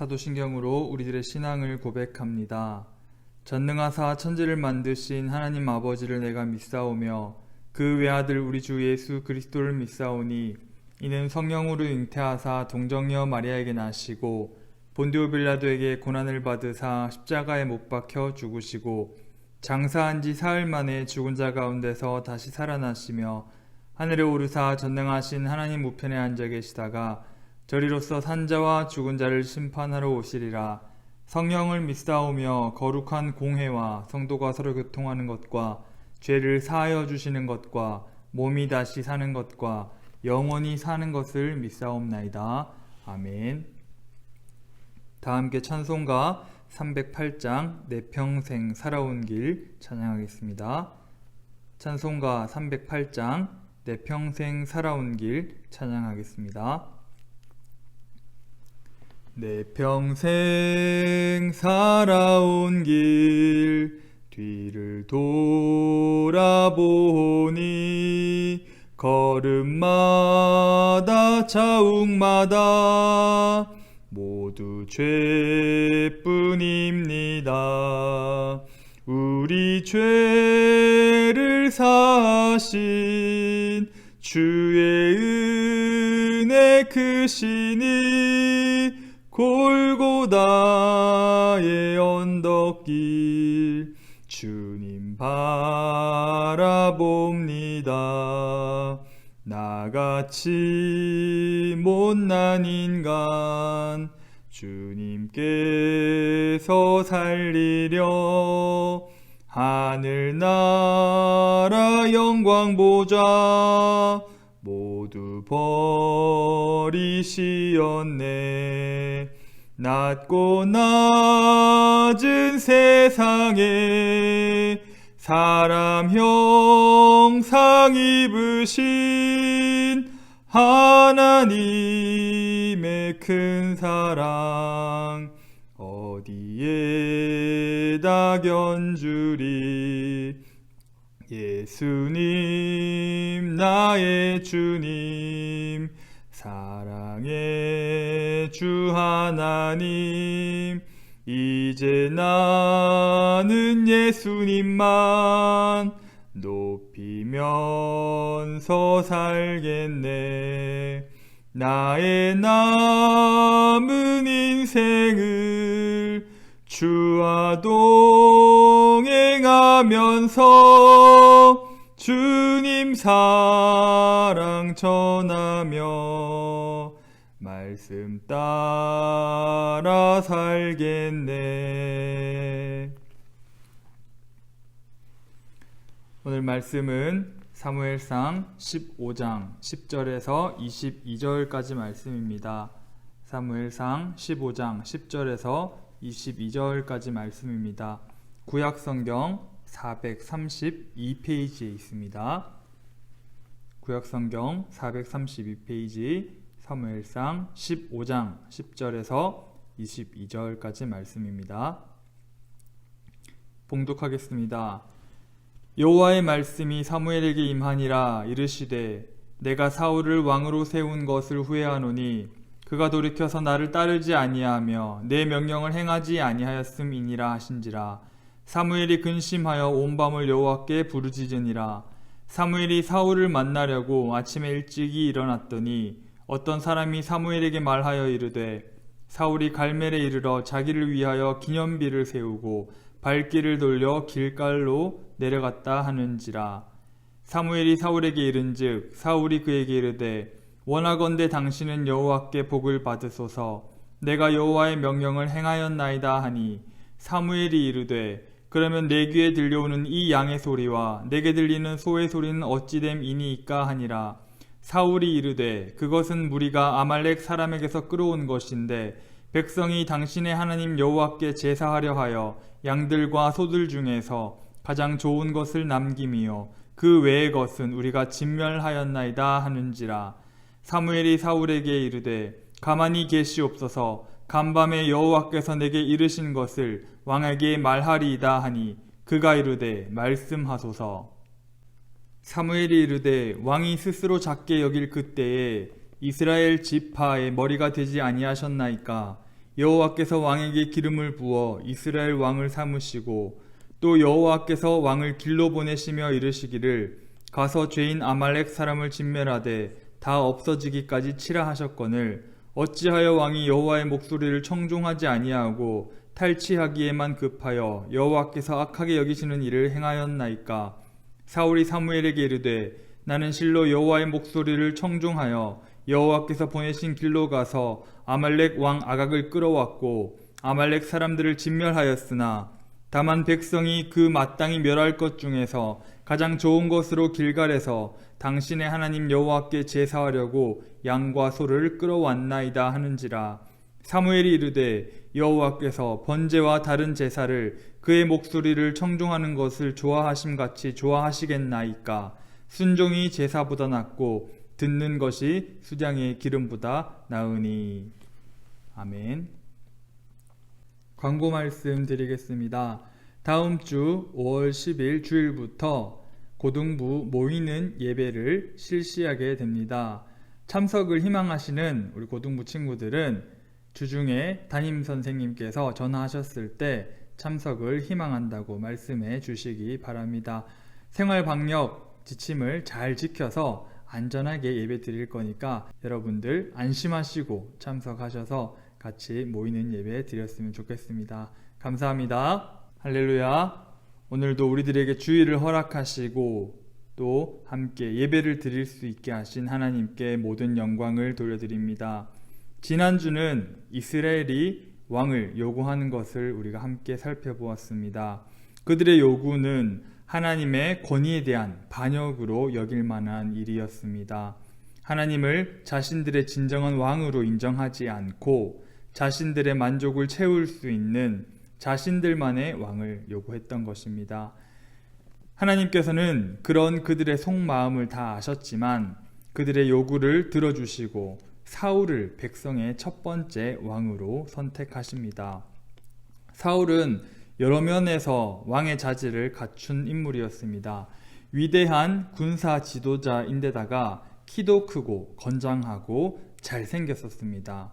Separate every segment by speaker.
Speaker 1: 사도신경으로 우리들의 신앙을 고백합니다. 전능하사 천지를 만드신 하나님 아버지를 내가 믿사오며 그 외아들 우리 주 예수 그리스도를 믿사오니 이는 성령으로 잉태하사 동정녀 마리아에게 나시고 본디오 빌라도에게 고난을 받으사 십자가에 못 박혀 죽으시고 장사한 지 사흘 만에 죽은 자 가운데서 다시 살아나시며 하늘에 오르사 전능하신 하나님 우편에 앉아 계시다가 저리로서 산자와 죽은 자를 심판하러 오시리라. 성령을 믿사오며 거룩한 공회와 성도가 서로 교통하는 것과 죄를 사하여 주시는 것과 몸이 다시 사는 것과 영원히 사는 것을 믿사옵나이다. 아멘. 다 함께 찬송가 308장 내 평생 살아온 길 찬양하겠습니다. 찬송가 308장 내 평생 살아온 길 찬양하겠습니다. 내 평생 살아온 길 뒤를 돌아보니 걸음마다 자욱마다 모두 죄뿐입니다. 우리 죄를 사하신 주의 은혜 크시니 골고다의 언덕길 주님 바라봅니다. 나같이 못난 인간 주님께서 살리려 하늘나라 영광 보좌 모두 버리시었네. 낮고 낮은 세상에 사람 형상 입으신 하나님의 큰 사랑 어디에다 견주리. 예수님 나의 주님 사랑의 주 하나님 이제 나는 예수님만 높이면서 살겠네. 나의 남은 인생을 주와 동행하면서 주님 사랑 전하며 말씀 따라 살겠네. 오늘 말씀은 사무엘상 15장 10절에서 22절까지 말씀입니다. 사무엘상 15장 10절에서 22절까지 말씀입니다. 구약성경 432페이지에 있습니다. 구약성경 432페이지 사무엘상 15장 10절에서 22절까지 말씀입니다. 봉독하겠습니다. 여호와의 말씀이 사무엘에게 임하니라. 이르시되 내가 사울을 왕으로 세운 것을 후회하노니 그가 돌이켜서 나를 따르지 아니하며 내 명령을 행하지 아니하였음이니라 하신지라. 사무엘이 근심하여 온 밤을 여호와께 부르짖으니라. 사무엘이 사울을 만나려고 아침에 일찍이 일어났더니 어떤 사람이 사무엘에게 말하여 이르되 사울이 갈멜에 이르러 자기를 위하여 기념비를 세우고 발길을 돌려 길갈로 내려갔다 하는지라. 사무엘이 사울에게 이른즉 사울이 그에게 이르되 원하건대 당신은 여호와께 복을 받으소서. 내가 여호와의 명령을 행하였나이다 하니 사무엘이 이르되 그러면 내 귀에 들려오는 이 양의 소리와 내게 들리는 소의 소리는 어찌 됨이니이까 하니라. 사울이 이르되 그것은 무리가 아말렉 사람에게서 끌어온 것인데 백성이 당신의 하나님 여호와께 제사하려 하여 양들과 소들 중에서 가장 좋은 것을 남김이요 그 외의 것은 우리가 진멸하였나이다 하는지라. 사무엘이 사울에게 이르되 가만히 계시옵소서. 간밤에 여호와께서 내게 이르신 것을 왕에게 말하리이다 하니 그가 이르되 말씀하소서. 사무엘이 이르되 왕이 스스로 작게 여길 그때에 이스라엘 지파의 머리가 되지 아니하셨나이까. 여호와께서 왕에게 기름을 부어 이스라엘 왕을 삼으시고 또 여호와께서 왕을 길로 보내시며 이르시기를 가서 죄인 아말렉 사람을 진멸하되 다 없어지기까지 치라 하셨거늘 어찌하여 왕이 여호와의 목소리를 청종하지 아니하고 탈취하기에만 급하여 여호와께서 악하게 여기시는 일을 행하였나이까. 사울이 사무엘에게 이르되 나는 실로 여호와의 목소리를 청종하여 여호와께서 보내신 길로 가서 아말렉 왕 아각을 끌어왔고 아말렉 사람들을 진멸하였으나 다만 백성이 그 마땅히 멸할 것 중에서 가장 좋은 것으로 길갈에서 당신의 하나님 여호와께 제사하려고 양과 소를 끌어왔나이다 하는지라. 사무엘이 이르되 여호와께서 번제와 다른 제사를 그의 목소리를 청종하는 것을 좋아하심같이 좋아하시겠나이까. 순종이 제사보다 낫고 듣는 것이 수장의 기름보다 나으니. 아멘. 광고 말씀 드리겠습니다. 다음 주 5월 10일 주일부터 고등부 모이는 예배를 실시하게 됩니다. 참석을 희망하시는 우리 고등부 친구들은 주중에 담임선생님께서 전화하셨을 때 참석을 희망한다고 말씀해 주시기 바랍니다. 생활방역 지침을 잘 지켜서 안전하게 예배 드릴 거니까 여러분들 안심하시고 참석하셔서 같이 모이는 예배 드렸으면 좋겠습니다. 감사합니다. 할렐루야. 오늘도 우리들에게 주의를 허락하시고 또 함께 예배를 드릴 수 있게 하신 하나님께 모든 영광을 돌려드립니다. 지난주는 이스라엘이 왕을 요구하는 것을 우리가 함께 살펴보았습니다. 그들의 요구는 하나님의 권위에 대한 반역으로 여길 만한 일이었습니다. 하나님을 자신들의 진정한 왕으로 인정하지 않고 자신들의 만족을 채울 수 있는 자신들만의 왕을 요구했던 것입니다. 하나님께서는 그런 그들의 속마음을 다 아셨지만 그들의 요구를 들어주시고 사울을 백성의 첫 번째 왕으로 선택하십니다. 사울은 여러 면에서 왕의 자질을 갖춘 인물이었습니다. 위대한 군사 지도자인데다가 키도 크고 건장하고 잘생겼었습니다.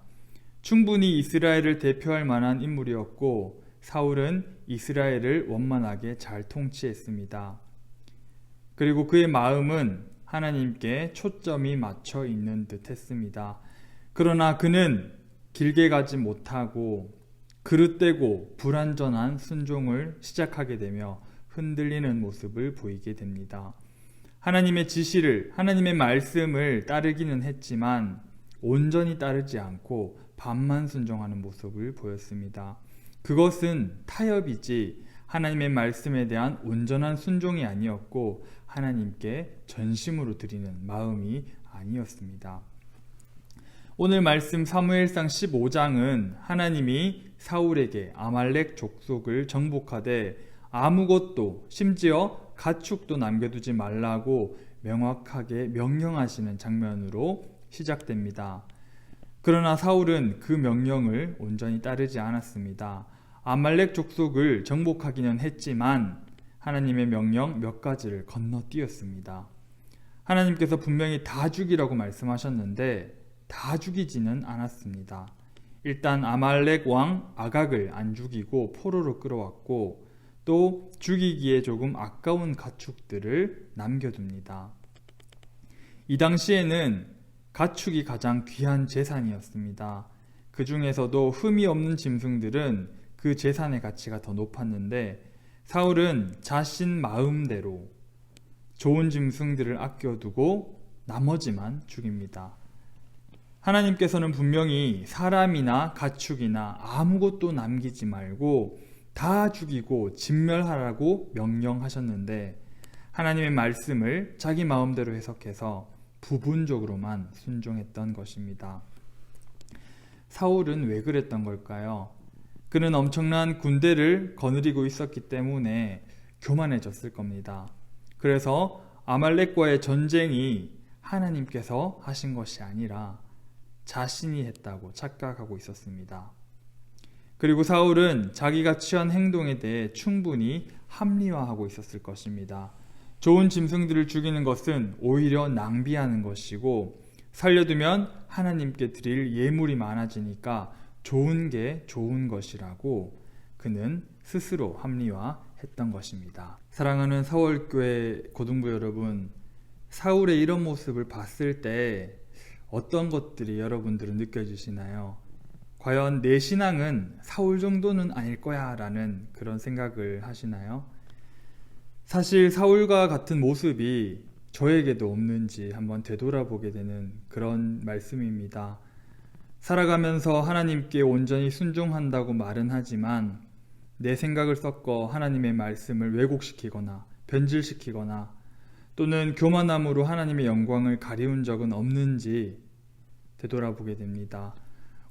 Speaker 1: 충분히 이스라엘을 대표할 만한 인물이었고 사울은 이스라엘을 원만하게 잘 통치했습니다. 그리고 그의 마음은 하나님께 초점이 맞춰 있는 듯 했습니다. 그러나 그는 길게 가지 못하고 그릇되고 불완전한 순종을 시작하게 되며 흔들리는 모습을 보이게 됩니다. 하나님의 지시를, 하나님의 말씀을 따르기는 했지만 온전히 따르지 않고 반만 순종하는 모습을 보였습니다. 그것은 타협이지 하나님의 말씀에 대한 온전한 순종이 아니었고 하나님께 전심으로 드리는 마음이 아니었습니다. 오늘 말씀 사무엘상 15장은 하나님이 사울에게 아말렉 족속을 정복하되 아무것도 심지어 가축도 남겨두지 말라고 명확하게 명령하시는 장면으로 시작됩니다. 그러나 사울은 그 명령을 온전히 따르지 않았습니다. 아말렉 족속을 정복하기는 했지만 하나님의 명령 몇 가지를 건너뛰었습니다. 하나님께서 분명히 다 죽이라고 말씀하셨는데 다 죽이지는 않았습니다. 일단 아말렉 왕 아각을 안 죽이고 포로로 끌어왔고 또 죽이기에 조금 아까운 가축들을 남겨둡니다. 이 당시에는 가축이 가장 귀한 재산이었습니다. 그 중에서도 흠이 없는 짐승들은 그 재산의 가치가 더 높았는데 사울은 자신 마음대로 좋은 짐승들을 아껴두고 나머지만 죽입니다. 하나님께서는 분명히 사람이나 가축이나 아무것도 남기지 말고 다 죽이고 진멸하라고 명령하셨는데 하나님의 말씀을 자기 마음대로 해석해서 부분적으로만 순종했던 것입니다. 사울은 왜 그랬던 걸까요? 그는 엄청난 군대를 거느리고 있었기 때문에 교만해졌을 겁니다. 그래서 아말렉과의 전쟁이 하나님께서 하신 것이 아니라 자신이 했다고 착각하고 있었습니다. 그리고 사울은 자기가 취한 행동에 대해 충분히 합리화하고 있었을 것입니다. 좋은 짐승들을 죽이는 것은 오히려 낭비하는 것이고 살려두면 하나님께 드릴 예물이 많아지니까 좋은 게 좋은 것이라고 그는 스스로 합리화했던 것입니다. 사랑하는 사월교회 고등부 여러분, 사울의 이런 모습을 봤을 때 어떤 것들이 여러분들은 느껴지시나요? 과연 내 신앙은 사울 정도는 아닐 거야 라는 그런 생각을 하시나요? 사실 사울과 같은 모습이 저에게도 없는지 한번 되돌아보게 되는 그런 말씀입니다. 살아가면서 하나님께 온전히 순종한다고 말은 하지만 내 생각을 섞어 하나님의 말씀을 왜곡시키거나 변질시키거나 또는 교만함으로 하나님의 영광을 가리운 적은 없는지 되돌아보게 됩니다.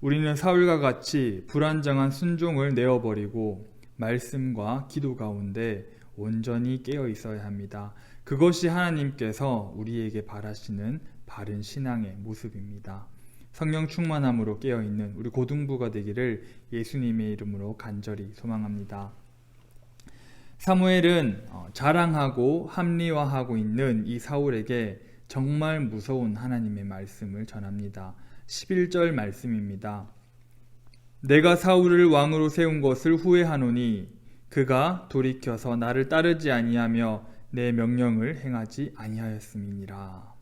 Speaker 1: 우리는 사울과 같이 불안정한 순종을 내어버리고 말씀과 기도 가운데 온전히 깨어 있어야 합니다. 그것이 하나님께서 우리에게 바라시는 바른 신앙의 모습입니다. 성령 충만함으로 깨어있는 우리 고등부가 되기를 예수님의 이름으로 간절히 소망합니다. 사무엘은 자랑하고 합리화하고 있는 이 사울에게 정말 무서운 하나님의 말씀을 전합니다. 11절 말씀입니다. 내가 사울을 왕으로 세운 것을 후회하노니 그가 돌이켜서 나를 따르지 아니하며 내 명령을 행하지 아니하였음이니라.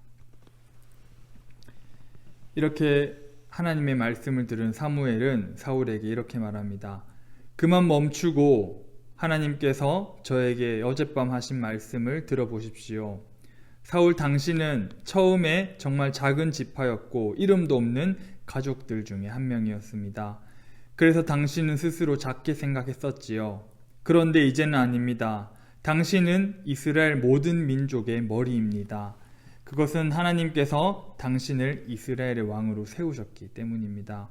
Speaker 1: 이렇게 하나님의 말씀을 들은 사무엘은 사울에게 이렇게 말합니다. 그만 멈추고 하나님께서 저에게 어젯밤 하신 말씀을 들어보십시오. 사울 당신은 처음에 정말 작은 지파였고 이름도 없는 가족들 중에 한 명이었습니다. 그래서 당신은 스스로 작게 생각했었지요. 그런데 이제는 아닙니다. 당신은 이스라엘 모든 민족의 머리입니다. 그것은 하나님께서 당신을 이스라엘의 왕으로 세우셨기 때문입니다.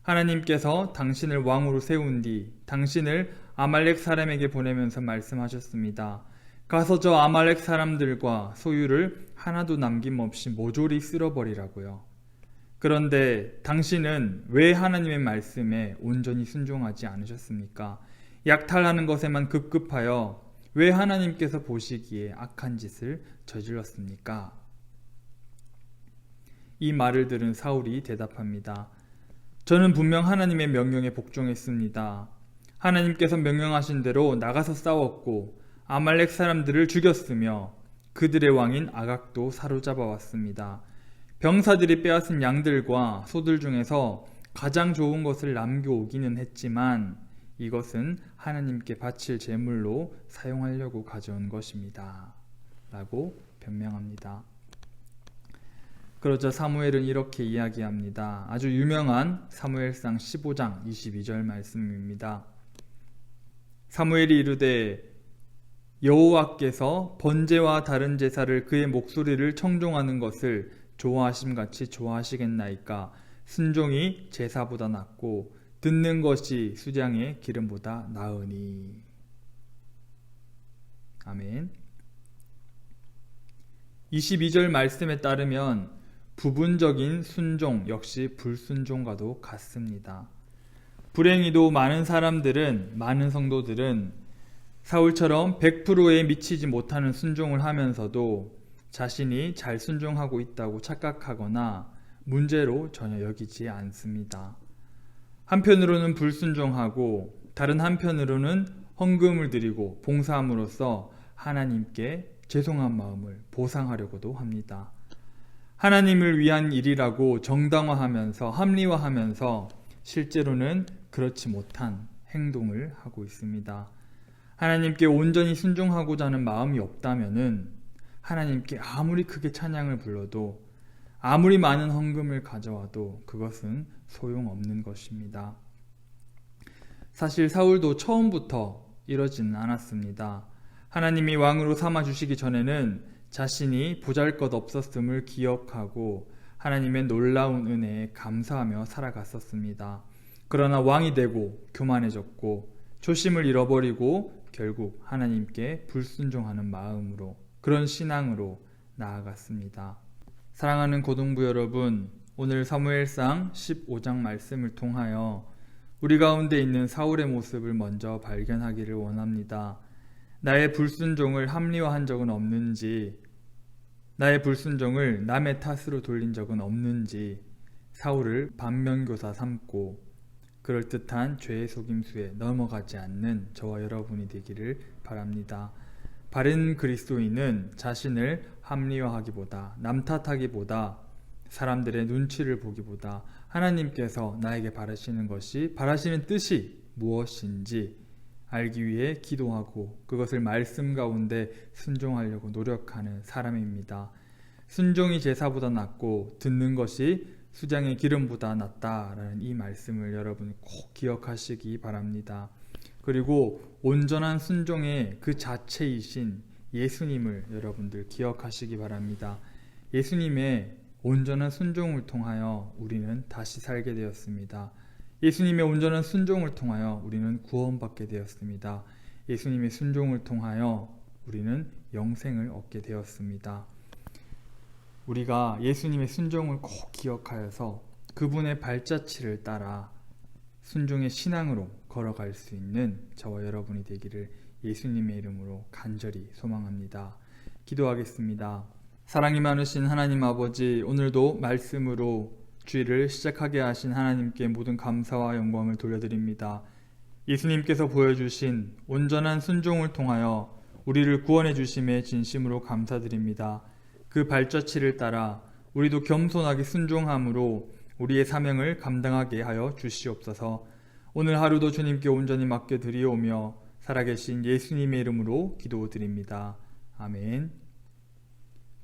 Speaker 1: 하나님께서 당신을 왕으로 세운 뒤 당신을 아말렉 사람에게 보내면서 말씀하셨습니다. 가서 저 아말렉 사람들과 소유를 하나도 남김없이 모조리 쓸어버리라고요. 그런데 당신은 왜 하나님의 말씀에 온전히 순종하지 않으셨습니까? 약탈하는 것에만 급급하여 왜 하나님께서 보시기에 악한 짓을 저질렀습니까? 이 말을 들은 사울이 대답합니다. 저는 분명 하나님의 명령에 복종했습니다. 하나님께서 명령하신 대로 나가서 싸웠고 아말렉 사람들을 죽였으며 그들의 왕인 아각도 사로잡아 왔습니다. 병사들이 빼앗은 양들과 소들 중에서 가장 좋은 것을 남겨오기는 했지만 이것은 하나님께 바칠 제물로 사용하려고 가져온 것입니다. 라고 변명합니다. 그러자 사무엘은 이렇게 이야기합니다. 아주 유명한 사무엘상 15장 22절 말씀입니다. 사무엘이 이르되 여호와께서 번제와 다른 제사를 그의 목소리를 청종하는 것을 좋아하심같이 좋아하시겠나이까. 순종이 제사보다 낫고 듣는 것이 수장의 기름보다 나으니. 아멘. 22절 말씀에 따르면 부분적인 순종 역시 불순종과도 같습니다. 불행히도 많은 사람들은, 많은 성도들은 사울처럼 100%에 미치지 못하는 순종을 하면서도 자신이 잘 순종하고 있다고 착각하거나 문제로 전혀 여기지 않습니다. 한편으로는 불순종하고 다른 한편으로는 헌금을 드리고 봉사함으로써 하나님께 죄송한 마음을 보상하려고도 합니다. 하나님을 위한 일이라고 정당화하면서 합리화하면서 실제로는 그렇지 못한 행동을 하고 있습니다. 하나님께 온전히 순종하고자 하는 마음이 없다면은 하나님께 아무리 크게 찬양을 불러도 아무리 많은 헌금을 가져와도 그것은 소용없는 것입니다. 사실 사울도 처음부터 이러지는 않았습니다. 하나님이 왕으로 삼아주시기 전에는 자신이 보잘것없었음을 기억하고 하나님의 놀라운 은혜에 감사하며 살아갔었습니다. 그러나 왕이 되고 교만해졌고 초심을 잃어버리고 결국 하나님께 불순종하는 마음으로, 그런 신앙으로 나아갔습니다. 사랑하는 고등부 여러분, 오늘 사무엘상 15장 말씀을 통하여 우리 가운데 있는 사울의 모습을 먼저 발견하기를 원합니다. 나의 불순종을 합리화한 적은 없는지, 나의 불순종을 남의 탓으로 돌린 적은 없는지 사울을 반면교사 삼고 그럴듯한 죄의 속임수에 넘어가지 않는 저와 여러분이 되기를 바랍니다. 바른 그리스도인은 자신을 합리화하기보다, 남 탓하기보다, 사람들의 눈치를 보기보다 하나님께서 나에게 바라시는 뜻이 무엇인지 알기 위해 기도하고 그것을 말씀 가운데 순종하려고 노력하는 사람입니다. 순종이 제사보다 낫고 듣는 것이 수장의 기름보다 낫다라는 이 말씀을 여러분 꼭 기억하시기 바랍니다. 그리고 온전한 순종의 그 자체이신 예수님을 여러분들 기억하시기 바랍니다. 예수님의 온전한 순종을 통하여 우리는 다시 살게 되었습니다. 예수님의 온전한 순종을 통하여 우리는 구원받게 되었습니다. 예수님의 순종을 통하여 우리는 영생을 얻게 되었습니다. 우리가 예수님의 순종을 꼭 기억하여서 그분의 발자취를 따라 순종의 신앙으로 걸어갈 수 있는 저와 여러분이 되기를 예수님의 이름으로 간절히 소망합니다. 기도하겠습니다. 사랑이 많으신 하나님 아버지, 오늘도 말씀으로 주일을 시작하게 하신 하나님께 모든 감사와 영광을 돌려드립니다. 예수님께서 보여주신 온전한 순종을 통하여 우리를 구원해 주심에 진심으로 감사드립니다. 그 발자취를 따라 우리도 겸손하게 순종함으로 우리의 사명을 감당하게 하여 주시옵소서. 오늘 하루도 주님께 온전히 맡겨드리오며 살아계신 예수님의 이름으로 기도드립니다. 아멘.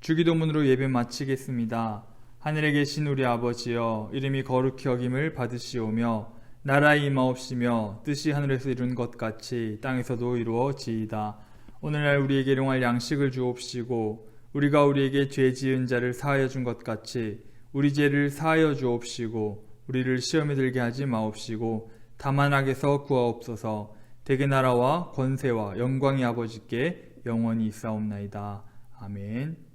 Speaker 1: 주기도문으로 예배 마치겠습니다. 하늘에 계신 우리 아버지여, 이름이 거룩히 여김을 받으시오며 나라의 임하옵시며 뜻이 하늘에서 이룬 것 같이 땅에서도 이루어지이다. 오늘날 우리에게 일용할 양식을 주옵시고 우리가 우리에게 죄 지은 자를 사하여 준 것 같이 우리 죄를 사하여 주옵시고 우리를 시험에 들게 하지 마옵시고 다만 악에서 구하옵소서. 대개 나라와 권세와 영광이 아버지께 영원히 있사옵나이다. 아멘.